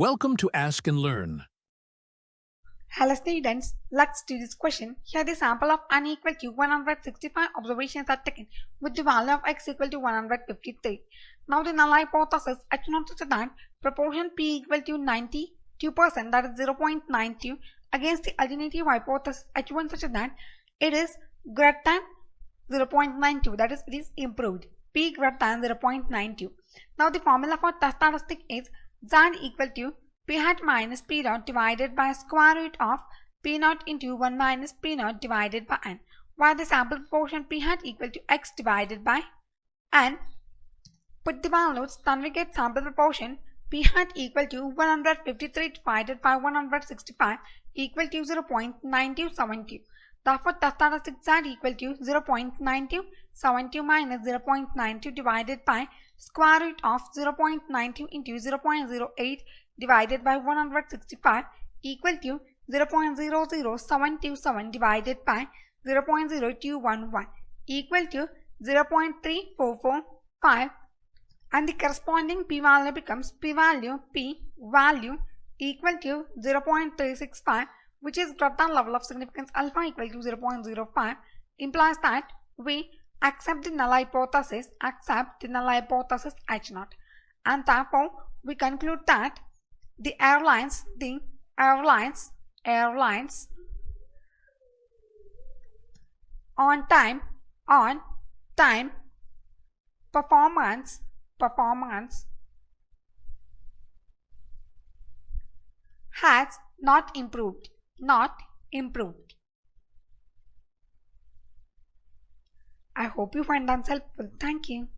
Welcome to Ask and Learn. Hello students, let's do this question. Here the sample of n equal to 165 observations are taken with the value of x equal to 153. Now the null hypothesis H0 such that proportion p equal to 92%, that is 0.92, against the alternative hypothesis H1 such that it is greater than 0.92, that is it is improved, p greater than 0.92. Now the formula for test statistic is z equal to p hat minus p naught divided by square root of p naught into 1 minus p naught divided by n, where the sample proportion p hat equal to x divided by n. Put the values, then we get sample proportion p hat equal to 153 divided by 165 equal to 0.9272. Therefore, the statistic z equal to 0.9272 minus 0.92 divided by square root of 0.92 into 0.08 divided by 165 equal to 0.00727 divided by 0.0211 equal to 0.3445, and the corresponding p-value becomes p-value equal to 0.365, which is greater than level of significance alpha equal to 0.05, implies that we accept the null hypothesis H0, and therefore we conclude that the airlines on time performance has not improved. I hope you find that helpful. Thank you.